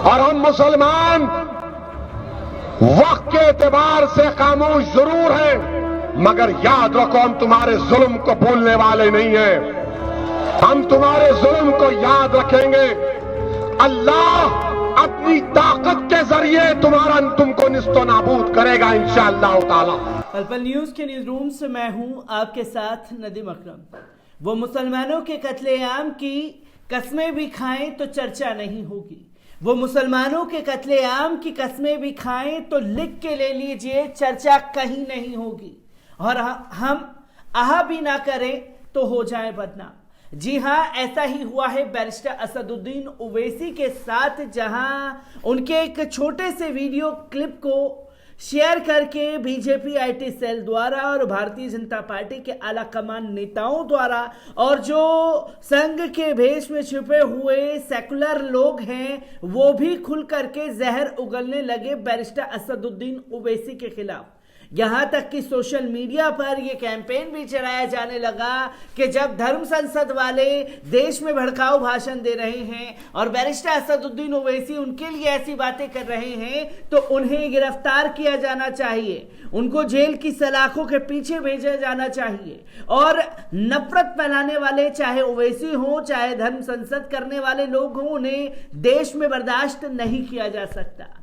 और हम मुसलमान वक्त के एतबार से खामोश जरूर हैं, मगर याद रखो हम तुम्हारे जुल्म को भूलने वाले नहीं हैं। हम तुम्हारे जुल्म को याद रखेंगे। अल्लाह अपनी ताकत के जरिए तुमको निस्तो नाबूद करेगा इंशाअल्लाह ताला। पल पल न्यूज के न्यूज रूम से मैं हूं आपके साथ नदीम अकरम। वो मुसलमानों के कत्लेआम की कस्में भी खाएं तो चर्चा नहीं होगी। वो मुसलमानों के कत्लेआम की कस्में भी खाएं तो लिख के ले लीजिए, चर्चा कहीं नहीं होगी। और हम आहा भी ना करें तो हो जाए बदनाम। जी हां, ऐसा ही हुआ है बैरिस्टर असदुद्दीन ओवैसी के साथ, जहां उनके एक छोटे से वीडियो क्लिप को शेयर करके बीजेपी आईटी सेल द्वारा और भारतीय जनता पार्टी के आला कमान नेताओं द्वारा और जो संघ के भेष में छुपे हुए सेकुलर लोग हैं वो भी खुल करके जहर उगलने लगे बैरिस्टर असदुद्दीन ओवैसी के खिलाफ। यहां तक कि सोशल मीडिया पर यह कैंपेन भी चलाया जाने लगा कि जब धर्म संसद वाले देश में भड़काऊ भाषण दे रहे हैं और बैरिस्टर असदुद्दीन ओवैसी उनके लिए ऐसी बातें कर रहे हैं तो उन्हें गिरफ्तार किया जाना चाहिए, उनको जेल की सलाखों के पीछे भेजा जाना चाहिए। और नफरत फैलाने वाले चाहे ओवैसी हो चाहे धर्म संसद करने वाले लोग हों, उन्हें देश में बर्दाश्त नहीं किया जा सकता।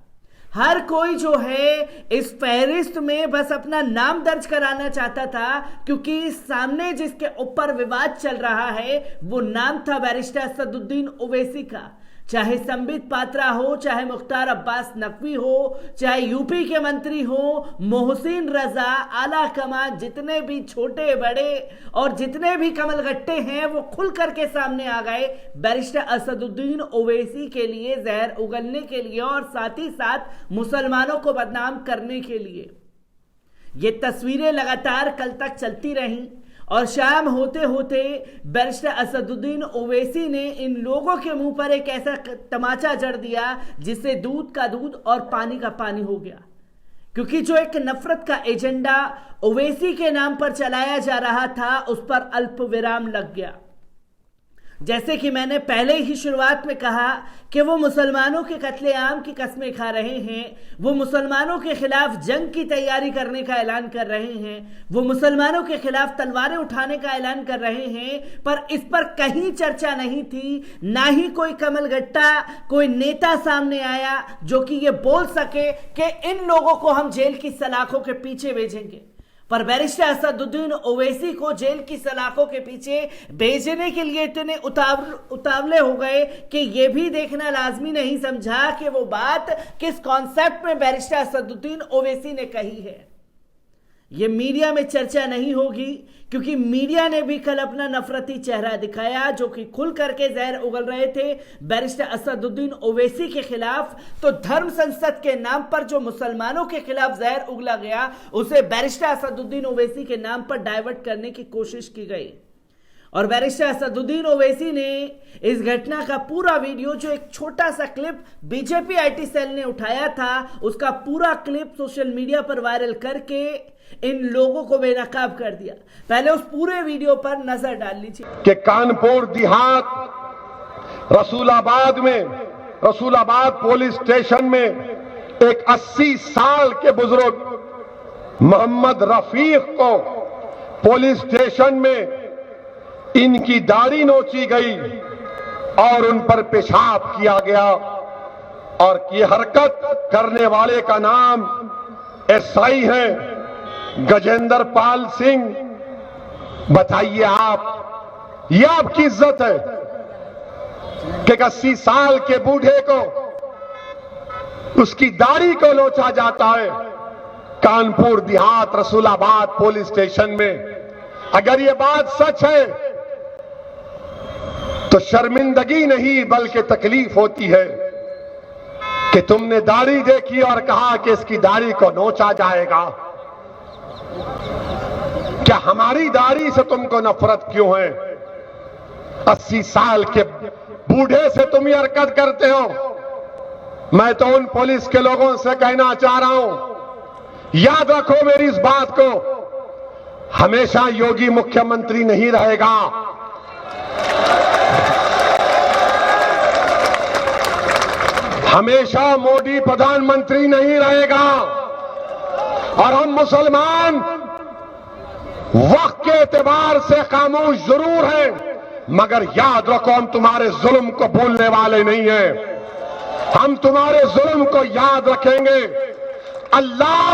हर कोई जो है इस फहरिस्त में बस अपना नाम दर्ज कराना चाहता था, क्योंकि सामने जिसके ऊपर विवाद चल रहा है वो नाम था बैरिस्टर असदुद्दीन ओवैसी का। चाहे संबित पात्रा हो, चाहे मुख्तार अब्बास नकवी हो, चाहे यूपी के मंत्री हो, मोहसिन रजा, आला कमान, जितने भी छोटे बड़े और जितने भी कमलगट्टे हैं वो खुल करके सामने आ गए बैरिस्टर असदुद्दीन ओवैसी के लिए जहर उगलने के लिए और साथ ही साथ मुसलमानों को बदनाम करने के लिए। ये तस्वीरें लगातार कल तक चलती रहीं और शाम होते होते बैरिस्टर असदुद्दीन ओवैसी ने इन लोगों के मुंह पर एक ऐसा तमाचा जड़ दिया जिससे दूध का दूध और पानी का पानी हो गया। क्योंकि जो एक नफरत का एजेंडा ओवैसी के नाम पर चलाया जा रहा था उस पर अल्प विराम लग गया। जैसे कि मैंने पहले ही शुरुआत में कहा कि वो मुसलमानों के कत्लेआम की कस्में खा रहे हैं, वो मुसलमानों के खिलाफ जंग की तैयारी करने का ऐलान कर रहे हैं, वो मुसलमानों के खिलाफ तलवारें उठाने का ऐलान कर रहे हैं, पर इस पर कहीं चर्चा नहीं थी। ना ही कोई कमलगट्टा, कोई नेता सामने आया जो कि ये बोल सके कि इन लोगों को हम जेल की सलाखों के पीछे भेजेंगे। पर बैरिस्टर असदुद्दीन ओवैसी को जेल की सलाखों के पीछे भेजने के लिए इतने उतावले हो गए कि यह भी देखना लाजमी नहीं समझा कि वो बात किस कॉन्सेप्ट में बैरिस्टर असदुद्दीन ओवैसी ने कही है। ये मीडिया में चर्चा नहीं होगी क्योंकि मीडिया ने भी कल अपना नफरती चेहरा दिखाया, जो कि खुल करके जहर उगल रहे थे बैरिस्टर असदुद्दीन ओवैसी के खिलाफ। तो धर्म संसद के नाम पर जो मुसलमानों के खिलाफ जहर उगला गया उसे बैरिस्टर असदुद्दीन ओवैसी के नाम पर डाइवर्ट करने की कोशिश की गई। और बैरिस्टर असदुद्दीन ओवैसी ने इस घटना का पूरा वीडियो, जो एक छोटा सा क्लिप बीजेपी आईटी सेल ने उठाया था, उसका पूरा क्लिप सोशल मीडिया पर वायरल करके इन लोगों को बेनकाब कर दिया। पहले उस पूरे वीडियो पर नजर डाल लीजिए कि कानपुर देहात रसूलाबाद पुलिस स्टेशन में एक 80 साल के बुजुर्ग मोहम्मद रफीक को पुलिस स्टेशन में इनकी दाढ़ी नोची गई और उन पर पेशाब किया गया। और ये हरकत करने वाले का नाम एसआई है गजेंद्र पाल सिंह। बताइए आप, ये आपकी इज्जत है कि 80 साल के बूढ़े को उसकी दाढ़ी को नोचा जाता है कानपुर देहात रसूलाबाद पुलिस स्टेशन में। अगर ये बात सच है तो शर्मिंदगी नहीं बल्कि तकलीफ होती है कि तुमने दाढ़ी देखी और कहा कि इसकी दाढ़ी को नोचा जाएगा। क्या हमारी दाढ़ी से तुमको नफरत क्यों है? 80 साल के बूढ़े से तुम ये हरकत करते हो। मैं तो उन पुलिस के लोगों से कहना चाह रहा हूं, याद रखो मेरी इस बात को, हमेशा योगी मुख्यमंत्री नहीं रहेगा। हमेशा मोदी प्रधानमंत्री नहीं रहेगा और हम मुसलमान वक्त के एतबार से खामोश जरूर हैं, मगर याद रखो हम तुम्हारे जुल्म को भूलने वाले नहीं हैं। हम तुम्हारे जुल्म को याद रखेंगे। अल्लाह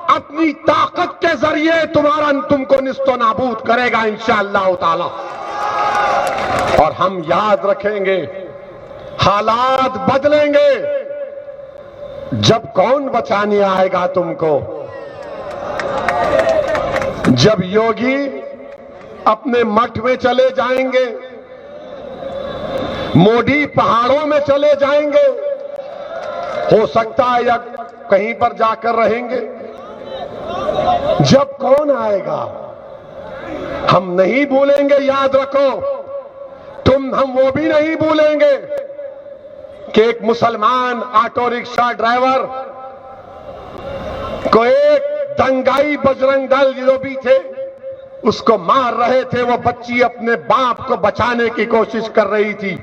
अपनी ताकत के जरिए तुमको निस्तो नाबूद करेगा इंशाअल्लाह ताला। और हम याद रखेंगे, हालात बदलेंगे। जब कौन बचाने आएगा तुमको? जब योगी अपने मठ में चले जाएंगे, मोदी पहाड़ों में चले जाएंगे, हो सकता है या कहीं पर जाकर रहेंगे। जब कौन आएगा? हम नहीं भूलेंगे, याद रखो। हम वो भी नहीं भूलेंगे कि एक मुसलमान ऑटो रिक्शा ड्राइवर को एक दंगाई बजरंग दल जो भी थे उसको मार रहे थे। वो बच्ची अपने बाप को बचाने की कोशिश कर रही थी।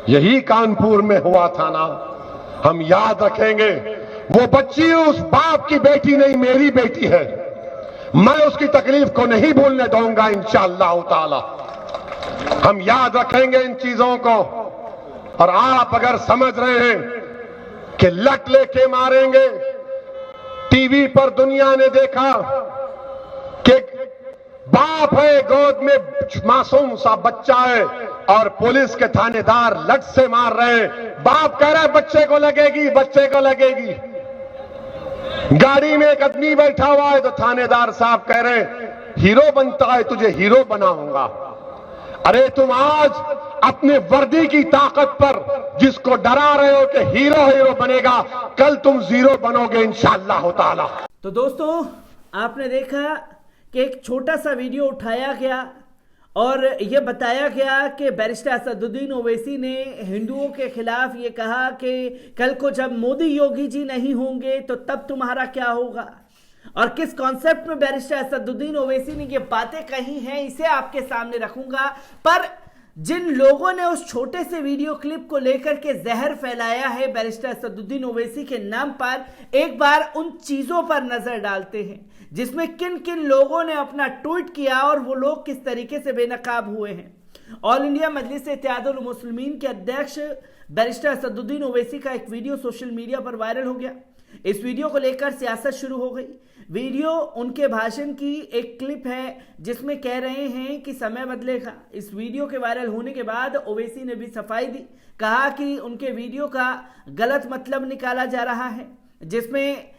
यही कानपुर में हुआ था ना। हम याद रखेंगे, वो बच्ची उस बाप की बेटी नहीं, मेरी बेटी है। मैं उसकी तकलीफ को नहीं भूलने दूंगा इंशाअल्लाह ताला। हम याद रखेंगे इन चीजों को। और आप अगर समझ रहे हैं कि लट लेके मारेंगे, टीवी पर दुनिया ने देखा कि बाप है, गोद में मासूम सा बच्चा है और पुलिस के थानेदार लट से मार रहे हैं। बाप कह रहा है बच्चे को लगेगी, बच्चे को लगेगी। गाड़ी में एक आदमी बैठा हुआ है तो थानेदार साहब कह रहे हैं हीरो बनता है, तुझे हीरो बनाऊंगा। अरे तुम आज अपने वर्दी की ताकत पर जिसको डरा रहे हो कि हीरो हीरो बनेगा, कल तुम जीरो बनोगे इंशाअल्लाह ताला। तो दोस्तों, आपने देखा कि एक छोटा सा वीडियो उठाया गया और यह बताया गया कि बैरिस्टर असदुद्दीन ओवैसी ने हिंदुओं के खिलाफ ये कहा कि कल को जब मोदी योगी जी नहीं होंगे तो तब तुम्हारा क्या होगा। और किस कॉन्सेप्ट में बैरिस्टर असदुद्दीन ओवैसी ने ये बातें कही हैं, इसे आपके सामने रखूंगा। पर जिन लोगों ने उस छोटे से वीडियो क्लिप को लेकर के जहर फैलाया है बैरिस्टर असदुद्दीन ओवैसी के नाम पर, एक बार उन चीजों पर नजर डालते हैं जिसमें किन किन लोगों ने अपना ट्वीट किया और वो लोग किस तरीके से बेनकाब हुए हैं। ऑल इंडिया मजलिस इत्तेहादुल मुस्लिमीन के अध्यक्ष बैरिस्टर असदुद्दीन ओवैसी का एक वीडियो सोशल मीडिया पर वायरल हो गया। इस वीडियो को लेकर सियासत शुरू हो गई। वीडियो उनके भाषण की एक क्लिप है जिसमें कह रहे हैं कि समय बदलेगा। इस वीडियो के वायरल होने के बाद ओवैसी ने भी सफाई दी, कहा कि उनके वीडियो का गलत मतलब निकाला जा रहा है, जिसमें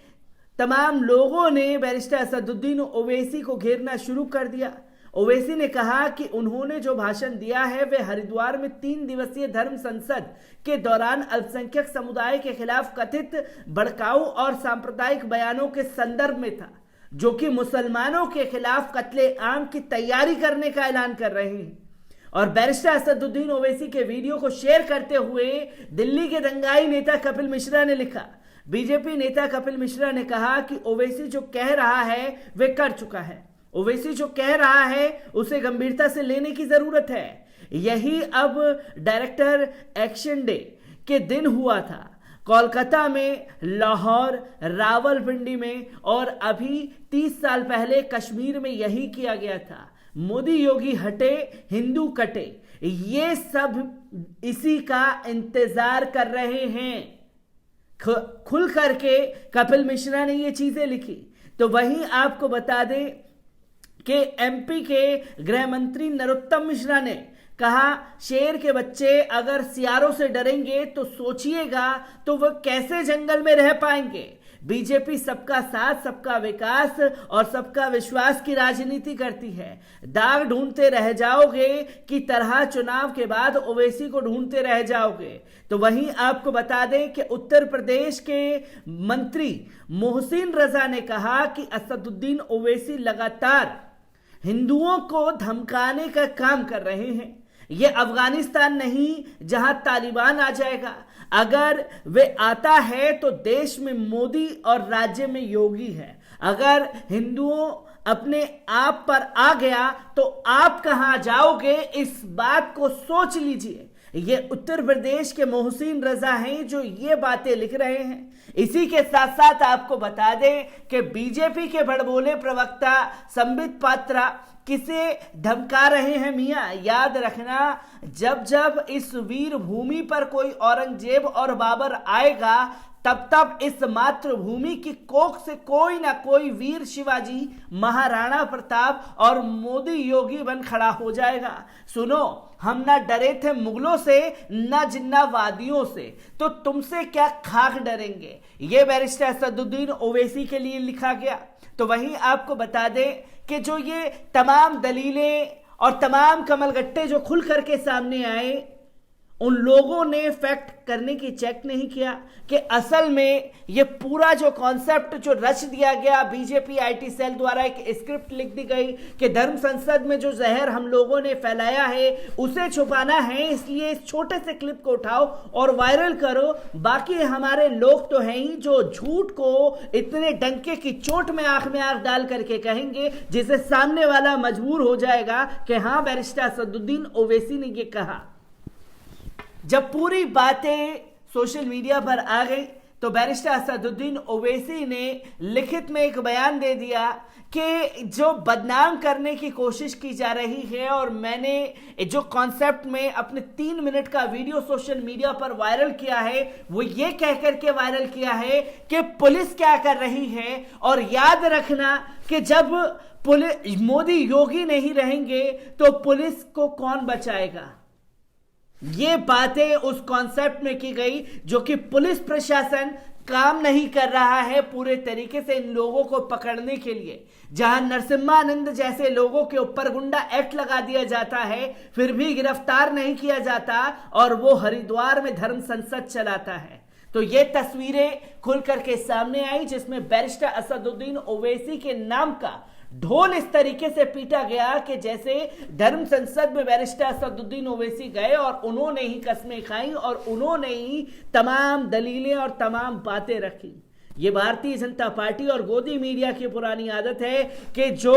तमाम लोगों ने बैरिस्टर असदुद्दीन ओवैसी को घेरना शुरू कर दिया। ओवैसी ने कहा कि उन्होंने जो भाषण दिया है वे हरिद्वार में 3 दिवसीय धर्म संसद के दौरान अल्पसंख्यक समुदाय के खिलाफ कथित भड़काऊ और सांप्रदायिक बयानों के संदर्भ में था, जो कि मुसलमानों के खिलाफ कत्ले आम की तैयारी करने का ऐलान कर रहे हैं। और बैरिस्टर असदुद्दीन ओवैसी के वीडियो को शेयर करते हुए दिल्ली के दंगाई नेता कपिल मिश्रा ने लिखा। बीजेपी नेता कपिल मिश्रा ने कहा कि ओवैसी जो कह रहा है वे कर चुका है। ओवैसी जो कह रहा है उसे गंभीरता से लेने की जरूरत है। यही अब डायरेक्टर एक्शन डे के दिन हुआ था, कोलकाता में, लाहौर, रावलपिंडी में और अभी 30 साल पहले कश्मीर में यही किया गया था। मोदी योगी हटे, हिंदू कटे, ये सब इसी का इंतजार कर रहे हैं। खुल करके कपिल मिश्रा ने ये चीजें लिखी। तो वहीं आपको बता दें कि एमपी के गृह मंत्री नरोत्तम मिश्रा ने कहा, शेर के बच्चे अगर सियारों से डरेंगे तो सोचिएगा तो वह कैसे जंगल में रह पाएंगे। बीजेपी सबका साथ, सबका विकास और सबका विश्वास की राजनीति करती है। दाग ढूंढते रह जाओगे की तरह चुनाव के बाद ओवैसी को ढूंढते रह जाओगे। तो वहीं आपको बता दें कि उत्तर प्रदेश के मंत्री मोहसिन रजा ने कहा कि असदुद्दीन ओवैसी लगातार हिंदुओं को धमकाने का काम कर रहे हैं। ये अफगानिस्तान नहीं जहां तालिबान आ जाएगा। अगर वे आता है तो देश में मोदी और राज्य में योगी है। अगर हिंदुओं अपने आप पर आ गया तो आप कहां जाओगे, इस बात को सोच लीजिए। ये उत्तर प्रदेश के मोहसिन रजा हैं जो ये बातें लिख रहे हैं। इसी के साथ साथ आपको बता दें कि बीजेपी के बड़बोले प्रवक्ता संबित पात्रा किसे धमका रहे हैं मियां। याद रखना, जब जब इस वीर भूमि पर कोई औरंगजेब और बाबर आएगा तब तब इस मातृभूमि की कोख से कोई ना कोई वीर शिवाजी, महाराणा प्रताप और मोदी योगी बन खड़ा हो जाएगा। सुनो, हम ना डरे थे मुगलों से ना जिन्नावादियों से, तो तुमसे क्या खाक डरेंगे। ये बैरिस्टर असदुद्दीन ओवैसी के लिए लिखा गया। तो वहीं आपको बता दें कि जो ये तमाम दलीलें और तमाम कमलगट्टे जो खुल करके सामने आए, उन लोगों ने फैक्ट करने की चेक नहीं किया कि असल में ये पूरा जो कॉन्सेप्ट जो रच दिया गया, बीजेपी आईटी सेल द्वारा एक स्क्रिप्ट लिख दी गई कि धर्म संसद में जो जहर हम लोगों ने फैलाया है उसे छुपाना है, इसलिए इस छोटे से क्लिप को उठाओ और वायरल करो। बाकी हमारे लोग तो हैं ही जो झूठ को इतने डंके की चोट में आंख डाल करके कहेंगे जिसे सामने वाला मजबूर हो जाएगा कि हाँ, बैरिस्टर असदुद्दीन ओवैसी ने ये कहा। जब पूरी बातें सोशल मीडिया पर आ गई तो बैरिस्टर असदुद्दीन ओवैसी ने लिखित में एक बयान दे दिया कि जो बदनाम करने की कोशिश की जा रही है, और मैंने जो कॉन्सेप्ट में अपने 3 मिनट का वीडियो सोशल मीडिया पर वायरल किया है वो ये कह करके वायरल किया है कि पुलिस क्या कर रही है। और याद रखना कि जब पुलिस मोदी योगी नहीं रहेंगे तो पुलिस को कौन बचाएगा। ये बातें उस कॉन्सेप्ट में की गई जो कि पुलिस प्रशासन काम नहीं कर रहा है पूरे तरीके से इन लोगों को पकड़ने के लिए। जहां नरसिम्हानंद जैसे लोगों के ऊपर गुंडा एक्ट लगा दिया जाता है फिर भी गिरफ्तार नहीं किया जाता, और वो हरिद्वार में धर्म संसद चलाता है। तो ये तस्वीरें खुल करके सामने आई जिसमें बैरिस्टर असदुद्दीन ओवैसी के नाम का ढोल इस तरीके से पीटा गया कि जैसे धर्म संसद में बैरिस्टर असदुद्दीन ओवैसी गए और उन्होंने ही कस्में खाई और उन्होंने ही तमाम दलीलें और तमाम बातें रखी। ये भारतीय जनता पार्टी और गोदी मीडिया की पुरानी आदत है कि जो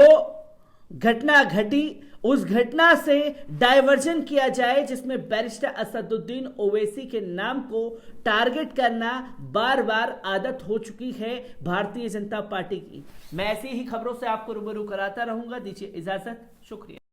घटना घटी उस घटना से डायवर्जन किया जाए, जिसमें बैरिस्टर असदुद्दीन ओवैसी के नाम को टारगेट करना बार बार आदत हो चुकी है भारतीय जनता पार्टी की। मैं ऐसी ही खबरों से आपको रूबरू कराता रहूंगा। दीजिए इजाजत, शुक्रिया।